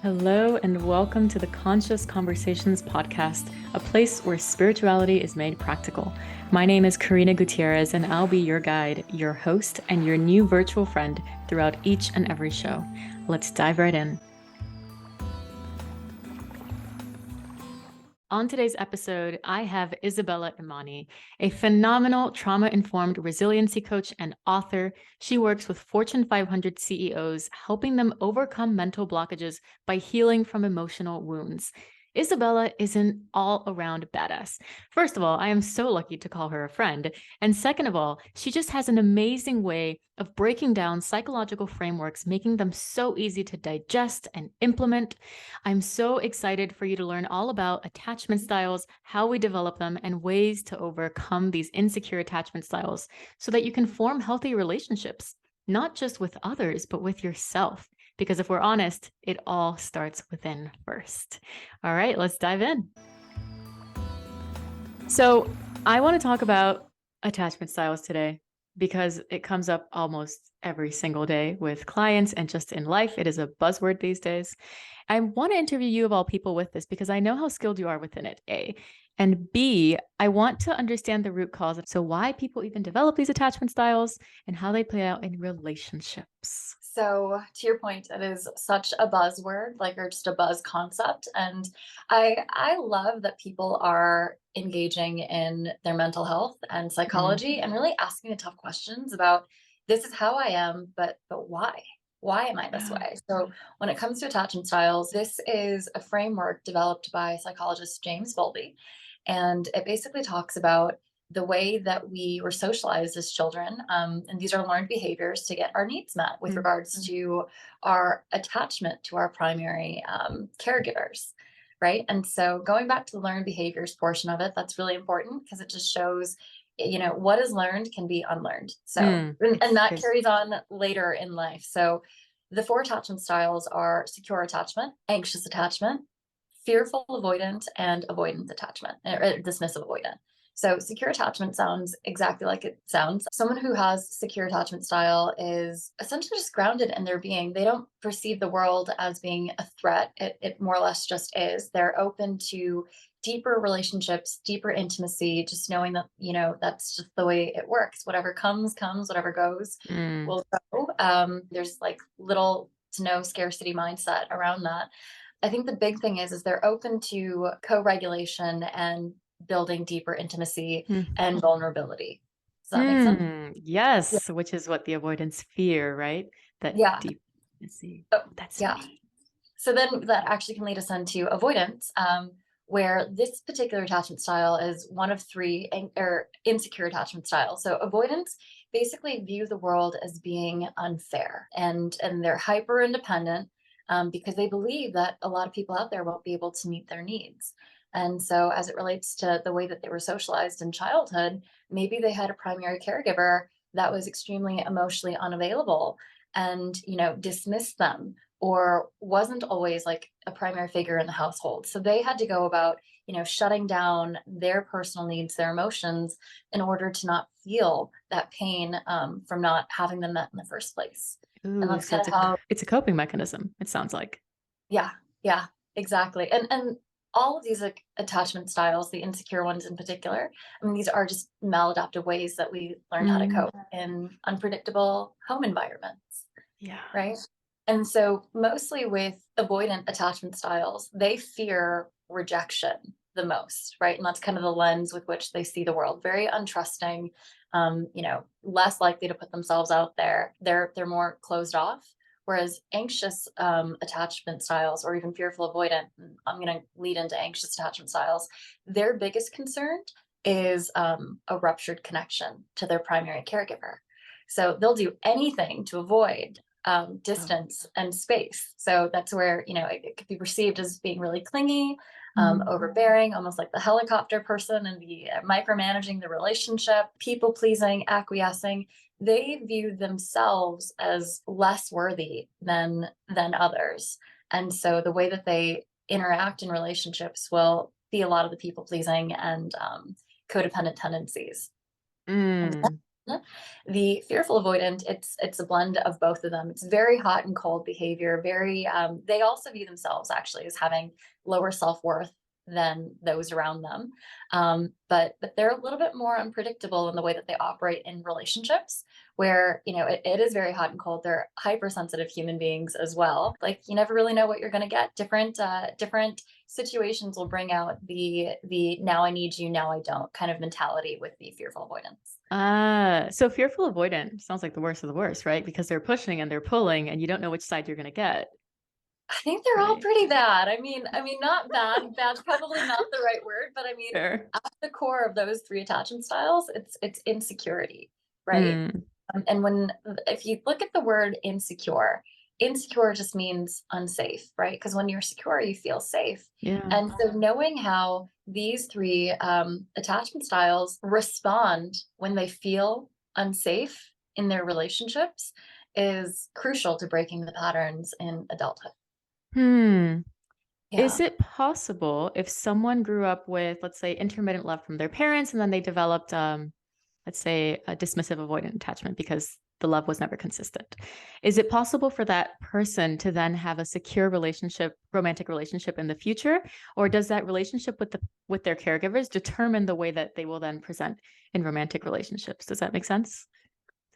Hello, and welcome to the Conscious Conversations podcast, a place where spirituality is made practical. My name is Karina Gutierrez, and I'll be your guide, your host, and your new virtual friend throughout each and every show. Let's dive right in. On today's episode, I have Isabella Imani, a phenomenal trauma-informed resiliency coach and author. She works with Fortune 500 CEOs, helping them overcome mental blockages by healing from emotional wounds. Isabella is an all-around badass. First of all, I am so lucky to call her a friend. And second of all, she just has an amazing way of breaking down psychological frameworks, making them so easy to digest and implement. I'm so excited for you to learn all about attachment styles, how we develop them, and ways to overcome these insecure attachment styles so that you can form healthy relationships, not just with others, but with yourself. Because if we're honest, it all starts within first. All right, let's dive in. So I want to talk about attachment styles today because it comes up almost every single day with clients and just in life. It is a buzzword these days. I want to interview you of all people with this because I know how skilled you are within it, A. And B, I want to understand the root cause. So why people even develop these attachment styles and how they play out in relationships. So to your point, it is such a buzzword, or just a buzz concept. And I love that people are engaging in their mental health and psychology and really asking the tough questions about this is how I am, but why? Why am I this way? So when it comes to attachment styles, this is a framework developed by psychologist James Bowlby. And it basically talks about the way that we were socialized as children. And these are learned behaviors to get our needs met with regards to our attachment to our primary caregivers, right? And so going back to the learned behaviors portion of it, that's really important because it just shows, what is learned can be unlearned. So, and that carries on later in life. So the four attachment styles are secure attachment, anxious attachment, fearful avoidant, and avoidant attachment, or dismissive avoidant. So secure attachment sounds exactly like it sounds. Someone who has secure attachment style is essentially just grounded in their being. They don't perceive the world as being a threat. It more or less just is. They're open to deeper relationships, deeper intimacy, just knowing that, that's just the way it works. Whatever comes, whatever goes will go. There's little to no scarcity mindset around that. I think the big thing is they're open to co-regulation and building deeper intimacy and vulnerability. Does that make sense? Yes, which is what the avoidance fear, right? That deep intimacy. That's me. So then that actually can lead us into avoidance, where this particular attachment style is one of three insecure attachment styles. So avoidants basically view the world as being unfair, and they're hyper independent because they believe that a lot of people out there won't be able to meet their needs. And so as it relates to the way that they were socialized in childhood, maybe they had a primary caregiver that was extremely emotionally unavailable and, dismissed them, or wasn't always like a primary figure in the household. So they had to go about, shutting down their personal needs, their emotions, in order to not feel that pain from not having them met in the first place. And that's So kind of how it's a coping mechanism, it sounds like. yeah, exactly. And all of these attachment styles, the insecure ones in particular, I mean, these are just maladaptive ways that we learned how to cope in unpredictable home environments. Yeah. Right. And so mostly with avoidant attachment styles, they fear rejection the most, right? And that's kind of the lens with which they see the world. Very untrusting, less likely to put themselves out there. They're more closed off. Whereas anxious attachment styles, or even fearful avoidant, I'm going to lead into anxious attachment styles, their biggest concern is a ruptured connection to their primary caregiver. So they'll do anything to avoid distance and space. So that's where, it could be perceived as being really clingy, overbearing, almost like the helicopter person, and the micromanaging the relationship, people pleasing, acquiescing. They view themselves as less worthy than others. And so the way that they interact in relationships will be a lot of the people pleasing and codependent tendencies. The fearful avoidant, it's a blend of both of them. It's very hot and cold behavior. Very, they also view themselves actually as having lower self-worth than those around them. But they're a little bit more unpredictable in the way that they operate in relationships, where it is very hot and cold. They're hypersensitive human beings as well. Like you never really know what you're going to get. Different situations will bring out the now I need you, now I don't kind of mentality with the fearful avoidance. So fearful avoidant sounds like the worst of the worst, right? Because they're pushing and they're pulling and you don't know which side you're going to get, I think they're all right? pretty bad. I mean, not bad. Bad's probably not the right word, but I mean, Fair. at the core of those three attachment styles, it's insecurity, right? Mm, And if you look at the word insecure, insecure just means unsafe, right? Because when you're secure, you feel safe. yeah. And so knowing how these three attachment styles respond when they feel unsafe in their relationships is crucial to breaking the patterns in adulthood. Hmm. Is Yeah. it possible if someone grew up with, let's say, intermittent love from their parents and then they developed, let's say, a dismissive avoidant attachment because the love was never consistent? Is it possible for that person to then have a secure relationship, romantic relationship in the future? Or does that relationship with their caregivers determine the way that they will then present in romantic relationships? Does that make sense?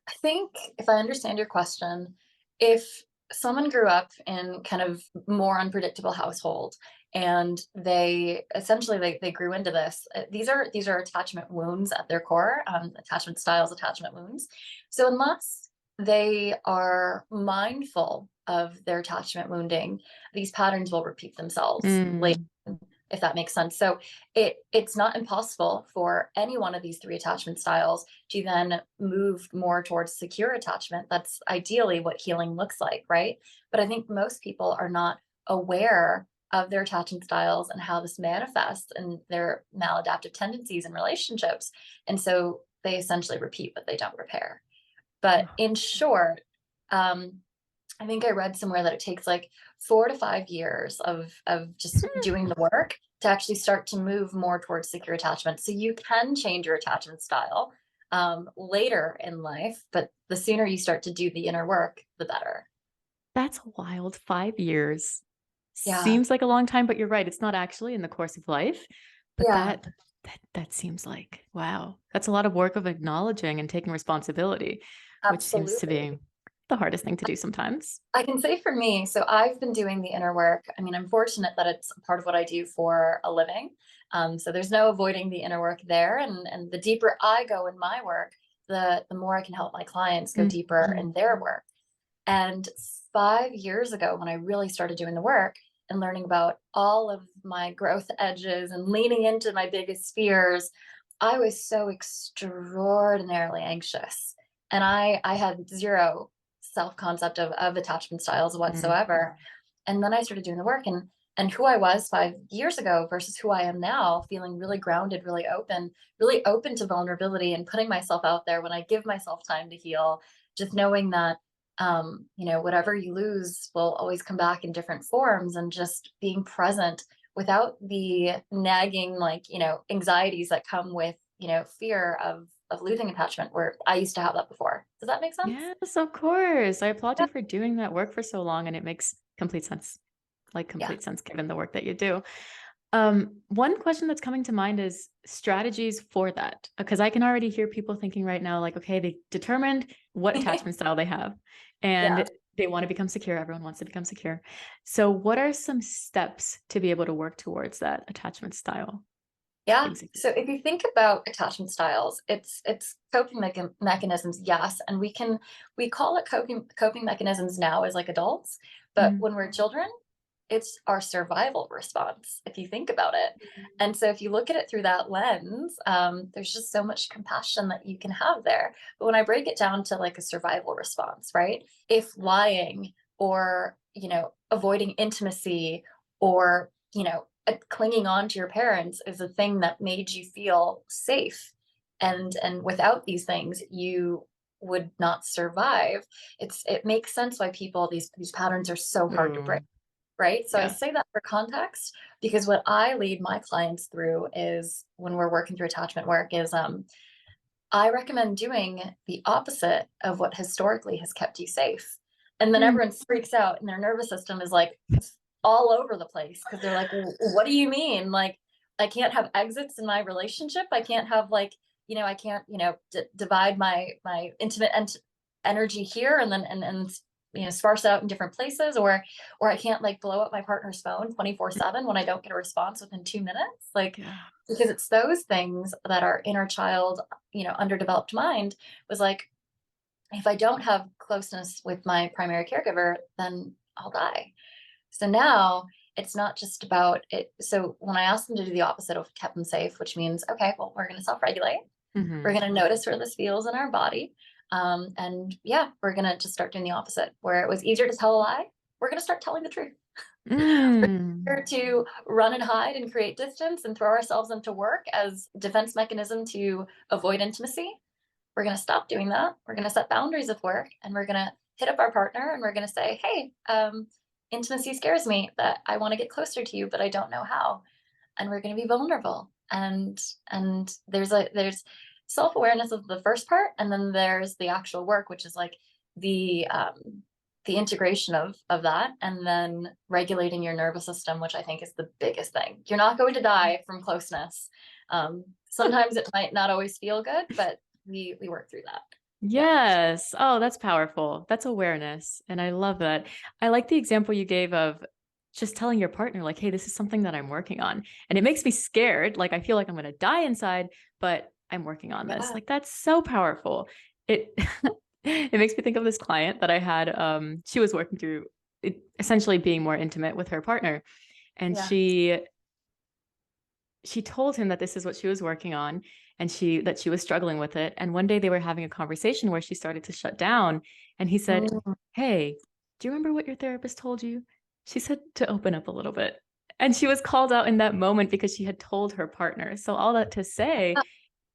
I think if I understand your question, if someone grew up in kind of more unpredictable household and they essentially they grew into this, these are attachment wounds at their core, attachment styles, attachment wounds. So unless they are mindful of their attachment wounding, these patterns will repeat themselves later, Mm, if that makes sense. So it's not impossible for any one of these three attachment styles to then move more towards secure attachment. That's ideally what healing looks like, right? But I think most people are not aware of their attachment styles and how this manifests and their maladaptive tendencies in relationships. And so they essentially repeat what they don't repair. But in short, um, I think I read somewhere that it takes like 4 to 5 years of just doing the work to actually start to move more towards secure attachment. So you can change your attachment style later in life, but the sooner you start to do the inner work, the better. that's wild. 5 years Yeah. seems like a long time, but you're right. It's not actually in the course of life. But Yeah, that seems like, wow, that's a lot of work of acknowledging and taking responsibility, which seems to absolutely. be the hardest thing to do sometimes. I can say for me, so I've been doing the inner work. I mean, I'm fortunate that it's a part of what I do for a living. So there's no avoiding the inner work there. And the deeper I go in my work, the more I can help my clients go deeper Mhm. in their work. And 5 years ago, when I really started doing the work and learning about all of my growth edges and leaning into my biggest fears, I was so extraordinarily anxious. And I had zero self-concept of attachment styles Mm. whatsoever. And then I started doing the work and who I was 5 years ago versus who I am now, feeling really grounded, really open to vulnerability and putting myself out there when I give myself time to heal, just knowing that whatever you lose will always come back in different forms and just being present without the nagging, like, anxieties that come with, fear of losing attachment where I used to have that before. Does that make sense? Yes, of course. I applaud Yeah. you for doing that work for so long, and it makes complete sense, like Yeah. complete sense given the work that you do. One question that's coming to mind is strategies for that, because I can already hear people thinking right now, like, okay, they determined what attachment style they have, Yeah. and they want to become secure. Everyone wants to become secure. So, what are some steps to be able to work towards that attachment style Yeah. being secure? So if you think about attachment styles, it's coping mechanisms, yes, and we call it coping mechanisms now as like adults, but Mm. when we're children, it's our survival response, if you think about it. And so if you look at it through that lens, there's just so much compassion that you can have there. But when I break it down to like a survival response, right? If lying or, avoiding intimacy or, clinging on to your parents is a thing that made you feel safe. And without these things, you would not survive. It makes sense why these patterns are so hard to break, Ooh, right? So I yes. say that for context because what I lead my clients through is when we're working through attachment work is I recommend doing the opposite of what historically has kept you safe. And then Mm, everyone freaks out and their nervous system is like all over the place because they're like, What do you mean? Like, I can't have exits in my relationship. I can't have like, I can't, divide my intimate energy here and then sparse out in different places, or I can't like blow up my partner's phone 24/7 when I don't get a response within 2 minutes. Like, yeah. because it's those things that our inner child, underdeveloped mind was like, if I don't have closeness with my primary caregiver, then I'll die. So now it's not just about it. So when I asked them to do the opposite of kept them safe, which means, okay, well, we're going to self regulate. We're Hmm. going to notice where this feels in our body. And yeah, we're going to just start doing the opposite. Where it was easier to tell a lie, we're going to start telling the truth. Mm. To run and hide and create distance and throw ourselves into work as defense mechanism to avoid intimacy. We're going to stop doing that. We're going to set boundaries of work, and we're going to hit up our partner and we're going to say, hey, intimacy scares me, that I want to get closer to you, but I don't know how. And we're going to be vulnerable. And there's self-awareness of the first part, and then there's the actual work, which is like the integration of that, and then regulating your nervous system, which I think is the biggest thing. You're not going to die from closeness. Sometimes it might not always feel good, but we work through that. Yeah. Yes. Oh, that's powerful. That's awareness. And I love that. I like the example you gave of just telling your partner, like, hey, this is something that I'm working on. And it makes me scared. Like, I feel like I'm going to die inside, but I'm working on this. Yeah. Like, that's so powerful. It, it makes me think of this client that I had. She was working through essentially being more intimate with her partner. And Yeah. she told him that this is what she was working on, and that she was struggling with it. And one day they were having a conversation where she started to shut down, and he said, Mm. hey, do you remember what your therapist told you? She said to open up a little bit. And she was called out in that moment because she had told her partner. So all that to say,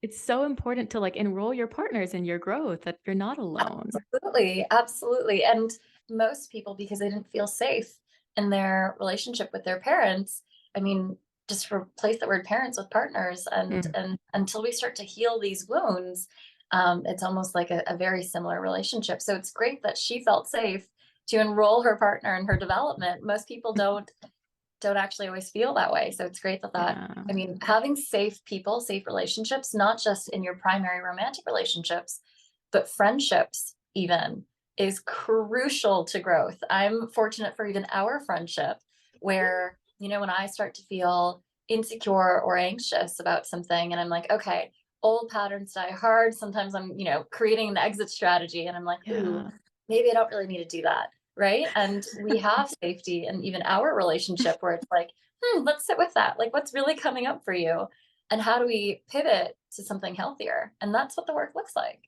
it's so important to like enroll your partners in your growth, that you're not alone. Absolutely, absolutely. And most people, because they didn't feel safe in their relationship with their parents, I mean, just replace the word parents with partners, Mm. and until we start to heal these wounds, it's almost like a very similar relationship. So it's great that she felt safe to enroll her partner in her development. Most people don't actually always feel that way. So it's great that Yeah. I mean, having safe people, safe relationships, not just in your primary romantic relationships, but friendships even, is crucial to growth. I'm fortunate for even our friendship where, when I start to feel insecure or anxious about something and I'm like, okay, old patterns die hard. Sometimes I'm, creating an exit strategy and I'm like, ooh, Yeah. maybe I don't really need to do that. Right. And we have safety in even our relationship where it's like, let's sit with that. Like, what's really coming up for you? And how do we pivot to something healthier? And that's what the work looks like.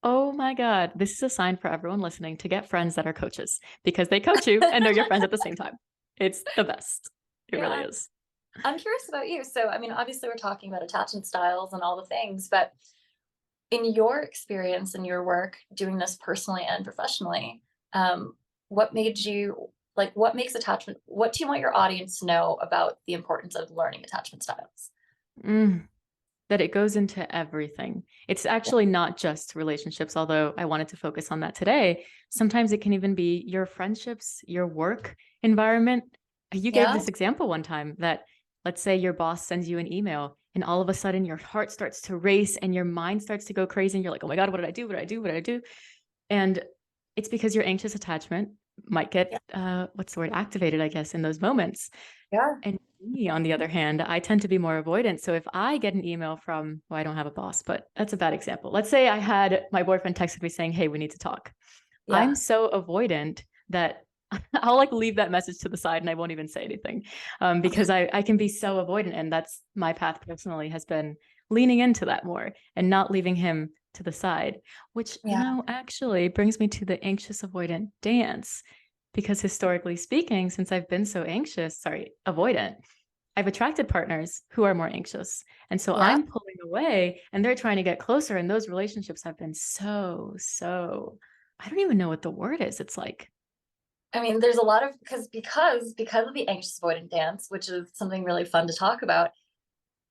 Oh my God. This is a sign for everyone listening to get friends that are coaches, because they coach you and they're your friends at the same time. It's the best. It really Yeah. is. I'm curious about you. So, I mean, obviously, we're talking about attachment styles and all the things, but in your experience and your work doing this personally and professionally, um, what made you like, what makes attachment, what do you want your audience to know about the importance of learning attachment styles? Mm, that it goes into everything. It's Yeah. actually not just relationships, although I wanted to focus on that today. Sometimes it can even be your friendships, your work environment. You gave Yeah. this example one time that, let's say your boss sends you an email and all of a sudden your heart starts to race and your mind starts to go crazy and you're like, oh my God, what did I do? What did I do? What did I do? And it's because your anxious attachment might get, Yeah. what's the word, activated, I guess, in those moments. Yeah. And me, on the other hand, I tend to be more avoidant. So if I get an email from, well, I don't have a boss, but that's a bad example. Let's say I had my boyfriend texted me saying, hey, we need to talk. I'm Yeah. so avoidant that I'll like leave that message to the side and I won't even say anything, because I can be so avoidant. And that's my path personally, has been leaning into that more and not leaving him to the side, which, Yeah. actually brings me to the anxious avoidant dance. Because historically speaking, since I've been so avoidant, I've attracted partners who are more anxious. And so Yeah. I'm pulling away and they're trying to get closer. And those relationships have been I don't even know what the word is. It's like, I mean, there's a lot of because of the anxious avoidant dance, which is something really fun to talk about.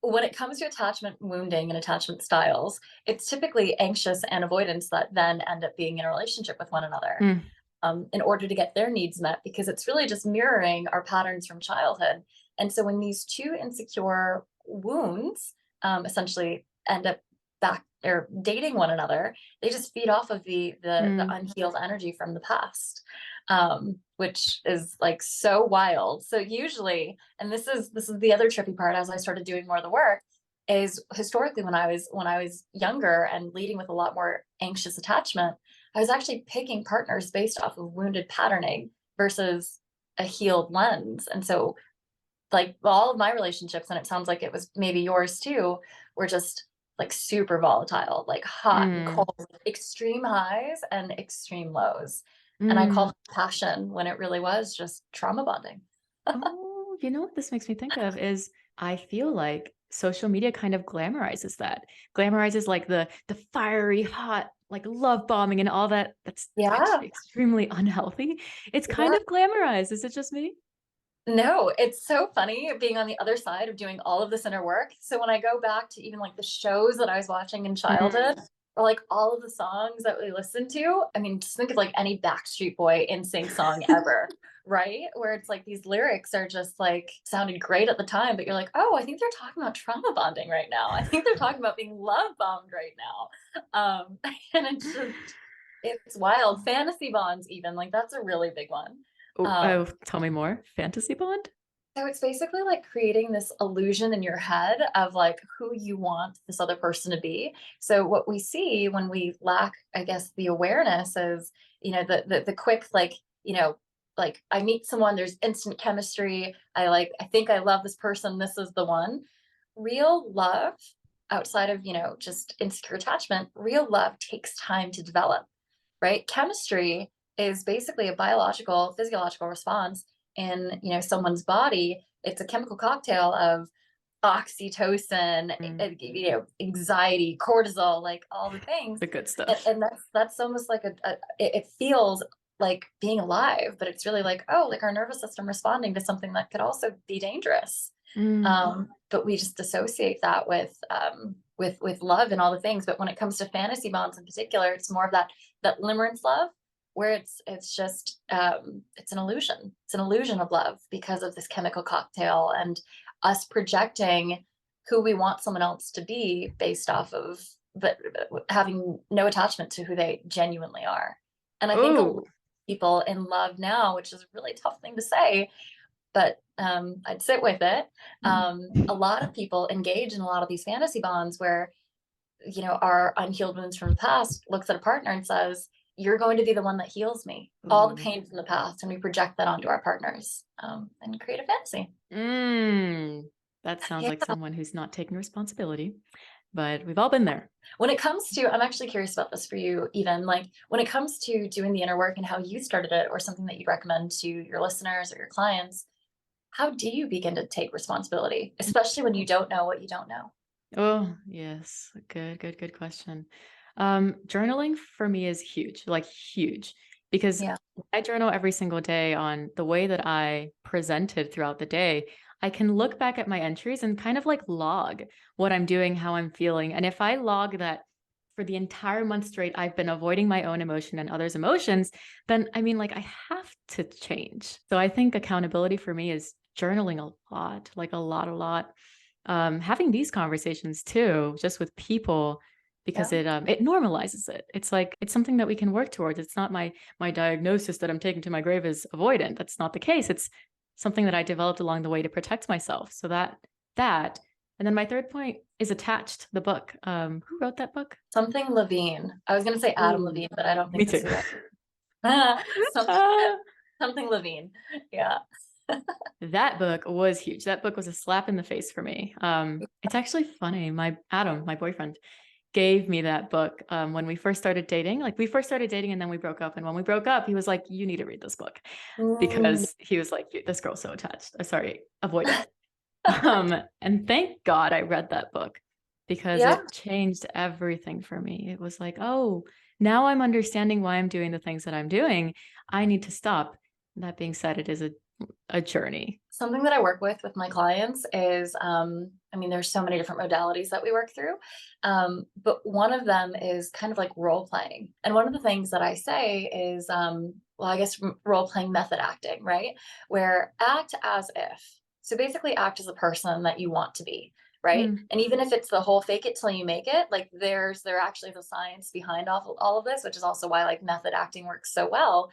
when it comes to attachment wounding and attachment styles, it's typically anxious and avoidance that then end up being in a relationship with one another, Mm, in order to get their needs met, because it's really just mirroring our patterns from childhood. And so when these two insecure wounds essentially end up back or dating one another, they just feed off of the mm, unhealed energy from the past, which is like so wild. So usually, and this is the other trippy part as I started doing more of the work, is historically when I was younger and leading with a lot more anxious attachment, I was actually picking partners based off of wounded patterning versus a healed lens. And so, like, all of my relationships, and it sounds like it was maybe yours too, were just like super volatile, like hot and mm, cold, extreme highs and extreme lows. And I called mm. it passion when it really was just trauma bonding. Oh, you know what this makes me think of is I feel like social media kind of glamorizes that. Glamorizes like the fiery, hot, like love bombing and all that. That's Yeah. actually extremely unhealthy. It's kind Yeah. of glamorized. Is it just me? No, it's so funny being on the other side of doing all of this inner work. So when I go back to even like the shows that I was watching in Mm. childhood, or like all of the songs that we listened to, I mean, just think of like any Backstreet Boy NSYNC song ever, right? Where it's like these lyrics are just like sounded great at the time, but you're like, oh, I think they're talking about trauma bonding right now. I think they're talking about being love bombed right now. And it's wild. Fantasy bonds, even like that's a really big one. Oh, Um, oh, tell me more. Fantasy bond? so it's basically like creating this illusion in your head of like who you want this other person to be. So what we see when we lack, I guess, the awareness is, the quick like, like I meet someone, there's instant chemistry. I think I love this person, this is the one. Real love outside of, just insecure attachment, real love takes time to develop, right? Chemistry is basically a biological, physiological response in, someone's body. It's a chemical cocktail of oxytocin, Mm, anxiety, cortisol, like all the things. the good And, stuff. and that's almost like it feels like being alive, but it's really like, oh, like our nervous system responding to something that could also be dangerous. Mm, But we just associate that with love and all the things. But when it comes to fantasy bonds in particular, it's more of that limerence love, where it's just it's an illusion. It's an illusion of love because of this chemical cocktail and us projecting who we want someone else to be based off of, but having no attachment to who they genuinely are. And I think a lot oh. of people in love now, which is a really tough thing to say, but I'd sit with it. A lot of people engage in a lot of these fantasy bonds where, our unhealed wounds from the past looks at a partner and says, you're going to be the one that heals me. All the Ooh. pain from the past. And we project that onto our partners, and create a fantasy. Mm. That sounds Yeah. like someone who's not taking responsibility, but we've all been there. When it comes to, I'm actually curious about this for you, even like when it comes to doing the inner work and how you started it, or something that you'd recommend to your listeners or your clients, how do you begin to take responsibility, especially when you don't know what you don't know? Oh, yes. Good question. Journaling for me is huge, like huge, because Yeah. I journal every single day on the way that I presented throughout the day. I can look back at my entries and kind of like log what I'm doing, how I'm feeling. And if I log that for the entire month straight, I've been avoiding my own emotion and others' emotions, then I mean, like, I have to change. So I think accountability for me is journaling a lot, like a lot. Having these conversations too, just with people, because Yeah. it normalizes it. It's like it's something that we can work towards. It's not my diagnosis that I'm taking to my grave is avoidant. That's not the case. It's something that I developed along the way to protect myself. So that, and then my third point is attached. The book. Who wrote that book? Something Levine. I was gonna say Adam Ooh, Levine, but I don't me think this too. is it. Some something Levine. Yeah. That book was huge. That book was a slap in the face for me. It's actually funny. My Adam, my boyfriend, gave me that book when we first started dating. Like we first started dating and then we broke up. And when we broke up, he was like, "You need to read this book," Mm. because he was like, "This girl's so attached." Sorry, avoidant. And thank God I read that book because Yeah. it changed everything for me. It was like, oh, now I'm understanding why I'm doing the things that I'm doing. I need to stop. That being said, it is a a journey. Something that I work with my clients is, I mean, there's so many different modalities that we work through. But one of them is kind of like role playing. And one of the things that I say is, well, I guess role playing method acting, right? Where act as if. So basically act as a person that you want to be, right? Mm, And even if it's the whole fake it till you make it, like there actually is a science behind all of this, which is also why like method acting works so well.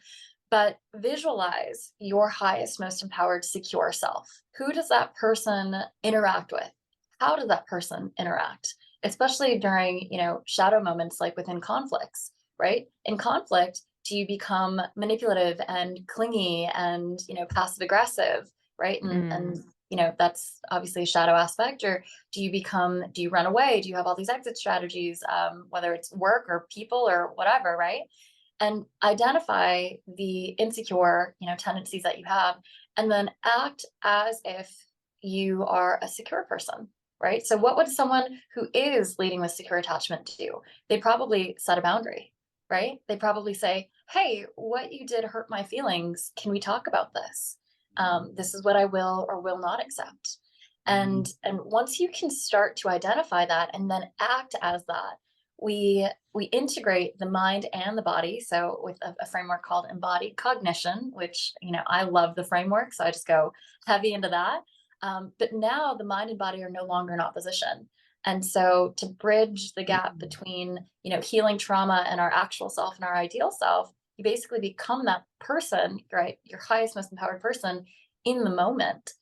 But visualize your highest, most empowered, secure self. Who does that person interact with? How does that person interact? Especially during, shadow moments like within conflicts, right? In conflict, do you become manipulative and clingy and, passive aggressive, right? And mm, that's obviously a shadow aspect. Or do you run away? Do you have all these exit strategies, whether it's work or people or whatever, right? And identify the insecure, tendencies that you have, and then act as if you are a secure person, right? So what would someone who is leading with secure attachment do? They probably set a boundary, right? They probably say, hey, what you did hurt my feelings. Can we talk about this? This is what I will or will not accept. And once you can start to identify that and then act as that, we integrate the mind and the body. So with a framework called embodied cognition, which I love the framework, so I just go heavy into that. But now the mind and body are no longer in opposition. And so to bridge the gap between healing trauma and our actual self and our ideal self, you basically become that person, right? Your highest, most empowered person in the moment.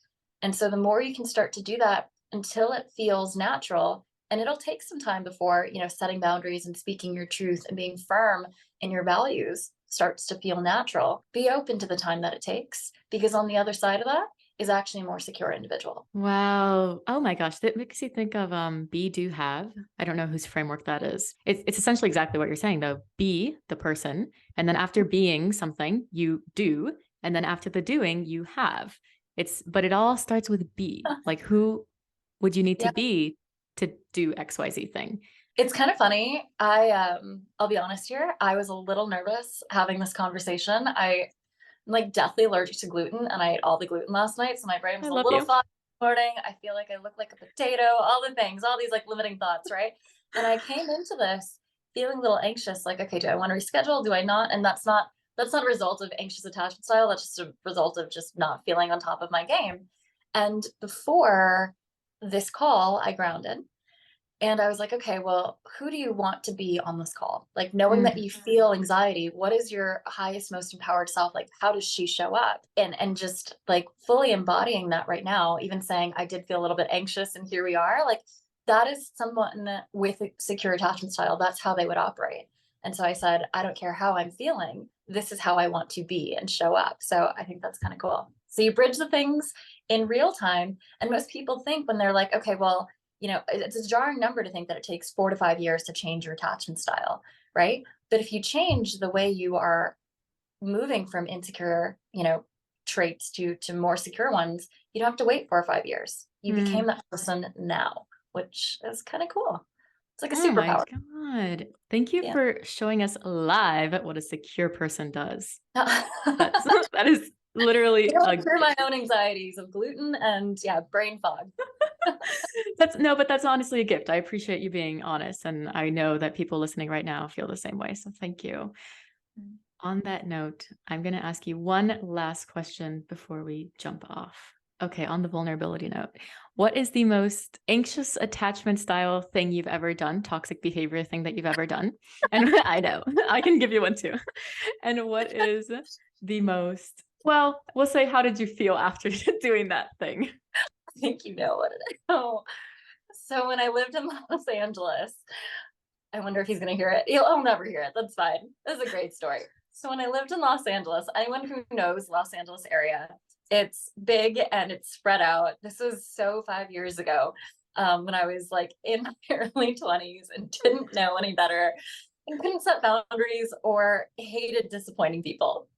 And so the more you can start to do that until it feels natural, and it'll take some time before, setting boundaries and speaking your truth and being firm in your values starts to feel natural. Be open to the time that it takes, because on the other side of that is actually a more secure individual. wow. Oh my gosh. That makes you think of be, do, have. I don't know whose framework that is. It's essentially exactly what you're saying though. Be the person. And then after being something, you do. And then after the doing, you have. But it all starts with be. Like who would you need to Yeah. be to do XYZ thing? It's kind of funny. I'll be honest here. I was a little nervous having this conversation. I'm like deathly allergic to gluten, and I ate all the gluten last night, so my brain I was a love little you. foggy this morning. I feel like I look like a potato, all the things, all these like limiting thoughts, right? And I came into this feeling a little anxious, like, okay, do I want to reschedule? Do I not? And that's not a result of anxious attachment style. That's just a result of just not feeling on top of my game. And before this call, I grounded. And I was like, okay, well, who do you want to be on this call? Like knowing that Mm, you feel anxiety, what is your highest, most empowered self? Like, how does she show up? And just like fully embodying that right now, even saying I did feel a little bit anxious and here we are, like that is someone with a secure attachment style. That's how they would operate. And so I said, I don't care how I'm feeling. This is how I want to be and show up. So I think that's kind of cool. So you bridge the things in real time. And most people think when they're like, okay, well, it's a jarring number to think that it takes 4 to 5 years to change your attachment style, right? But if you change the way you are moving from insecure, traits to more secure ones, you don't have to wait 4 or 5 years. You became mm. that person now, which is kind of cool. It's like a Oh my superpower. God. Thank you Yeah. for showing us live what a secure person does. That's that is literally It'll a cure my own anxieties of gluten and yeah, brain fog. but that's honestly a gift. I appreciate you being honest. And I know that people listening right now feel the same way. So thank you. On that note, I'm going to ask you one last question before we jump off. Okay, on the vulnerability note, what is the most anxious attachment style thing you've ever done, toxic behavior thing that you've ever done? And I know, I can give you one too. And what is the most, well, we'll say, how did you feel after doing that thing? I think you know what it is. Oh, so when I lived in Los Angeles, I wonder if he's going to hear it. He'll never hear it. That's fine. This is a great story. So when I lived in Los Angeles, anyone who knows Los Angeles area, it's big and it's spread out. This was so 5 years ago, when I was like in my early 20s and didn't know any better and couldn't set boundaries or hated disappointing people.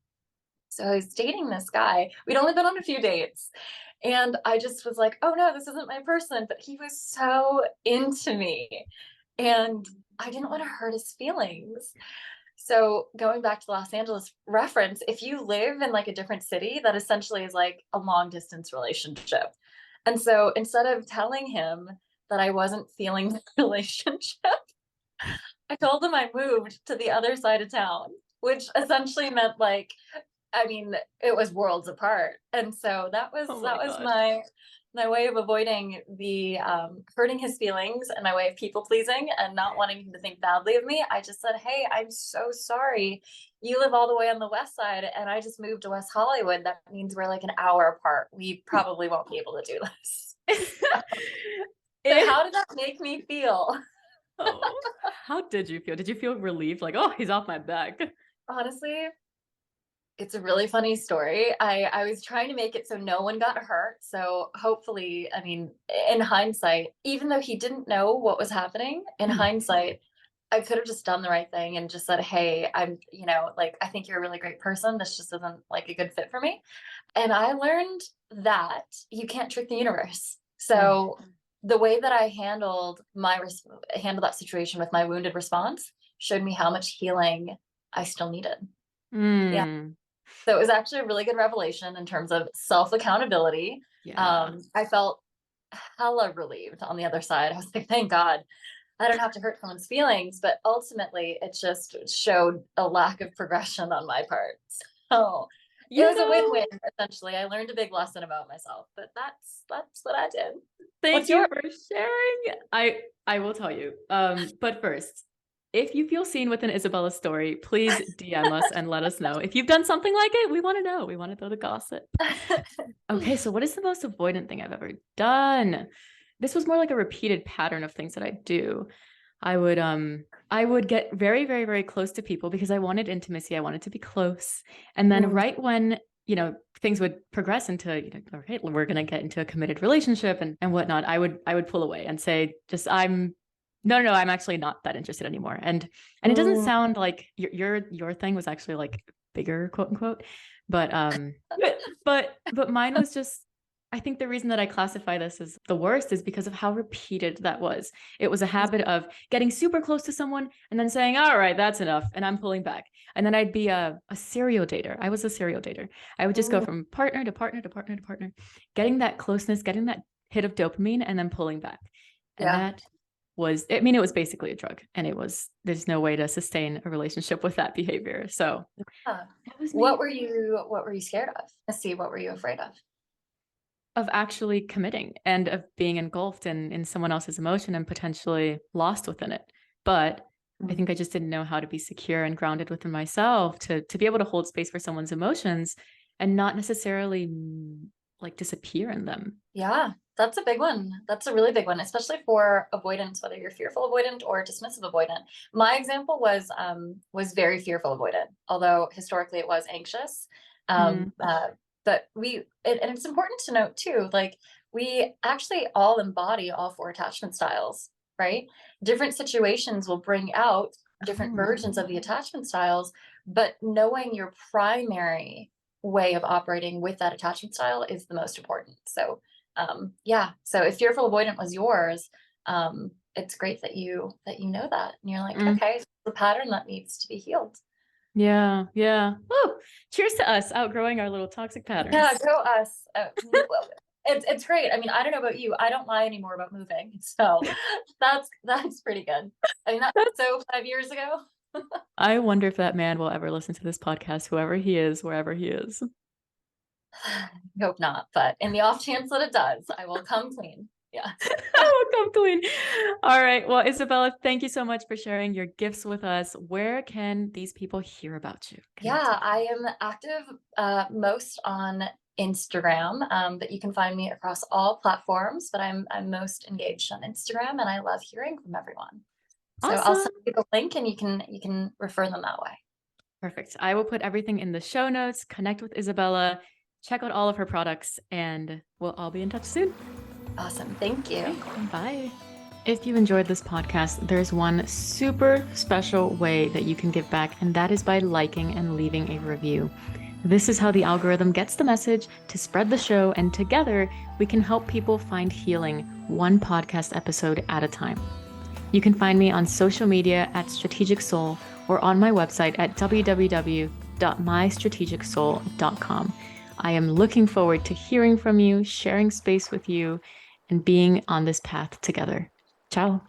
So I was dating this guy. We'd only been on a few dates. And I just was like, oh no, this isn't my person. But he was so into me. And I didn't want to hurt his feelings. So going back to the Los Angeles reference, if you live in like a different city, that essentially is like a long distance relationship. And so instead of telling him that I wasn't feeling the relationship, I told him I moved to the other side of town, which essentially meant like, I mean, it was worlds apart. And so that was Oh my that was gosh. my way of avoiding the hurting his feelings, and my way of people pleasing and not wanting him to think badly of me. I just said, "Hey, I'm so sorry. You live all the way on the west side, and I just moved to West Hollywood. That means we're like an hour apart. We probably won't be able to do this." So Eh, how did that make me feel? oh, how did you feel? Did you feel relieved? Like, oh, he's off my back. Honestly, it's a really funny story. I was trying to make it so no one got hurt. So hopefully, I mean, in hindsight, even though he didn't know what was happening, in Mhm. hindsight, I could have just done the right thing and just said, "Hey, I'm, like, I think you're a really great person. This just isn't like a good fit for me." And I learned that you can't trick the universe. Mm. So the way that I handled that situation with my wounded response showed me how much healing I still needed. Yeah. Mm. So it was actually a really good revelation in terms of self accountability. Yeah. I felt hella relieved on the other side. I was like, thank God I don't have to hurt someone's feelings. But ultimately, it just showed a lack of progression on my part. So it You was a know, win-win. Essentially, I learned a big lesson about myself. But that's what I did. thank What's you your for sharing. I will tell you. But first, if you feel seen within Isabella's story, please DM us and let us know. If you've done something like it, we want to know. We want to know the gossip. Okay, so what is the most avoidant thing I've ever done? This was more like a repeated pattern of things that I do. I would get very, very, very close to people because I wanted intimacy. I wanted to be close. And then Mm, right when, things would progress into, all right, we're gonna get into a committed relationship and whatnot, I would pull away and say, just no, I'm actually not that interested anymore. And it doesn't mm, sound like your thing was actually like bigger, quote unquote. But but mine was just, I think the reason that I classify this as the worst is because of how repeated that was. It was a habit of getting super close to someone and then saying, all right, that's enough. And I'm pulling back. And then I'd be a serial dater. I was a serial dater. I would just go mm, from partner to partner to partner to partner, getting that closeness, getting that hit of dopamine, and then pulling back. And yeah. that was, I mean, it was basically a drug. And there's no way to sustain a relationship with that behavior. So Huh. that was What me. were you scared of? Let's see, what were you afraid of? Of actually committing and of being engulfed in someone else's emotion and potentially lost within it. But I Mm. think I just didn't know how to be secure and grounded within myself to be able to hold space for someone's emotions and not necessarily like disappear in them. Yeah, that's a big one. That's a really big one, especially for avoidance, whether you're fearful avoidant or dismissive avoidant. My example was very fearful avoidant, although historically it was anxious. Mm. But and it's important to note too, like we actually all embody all four attachment styles, right? Different situations will bring out different Oh. versions of the attachment styles, but knowing your primary way of operating with that attachment style is the most important. So yeah, so if fearful avoidant was yours, it's great that you know that and you're like, Mm. okay, it's the pattern that needs to be healed. Yeah, yeah. Woo! Cheers to us outgrowing our little toxic Yeah, patterns. go us. Well, it's great. I mean, I don't know about you, I don't lie anymore about moving, so that's pretty good. I mean, that's That's, so 5 years ago. I wonder if that man will ever listen to this podcast, whoever he is, wherever he is. I hope not, but in the off chance that it does, I will come clean. Yeah. I will come clean. All right. Well, Isabella, thank you so much for sharing your gifts with us. Where can these people hear about you, connect Yeah, with you? I am active most on Instagram, but you can find me across all platforms. But I'm most engaged on Instagram, and I love hearing from everyone. So I'll Awesome. send you the link, and you can refer them that way. Perfect. I will put everything in the show notes. Connect with Isabella, check out all of her products, and we'll all be in touch soon. Awesome, thank you. Okay, bye. If you enjoyed this podcast, there's one super special way that you can give back, and that is by liking and leaving a review. This is how the algorithm gets the message to spread the show, and together we can help people find healing one podcast episode at a time. You can find me on social media at Strategic Soul or on my website at www.mystrategicsoul.com. I am looking forward to hearing from you, sharing space with you, and being on this path together. Ciao.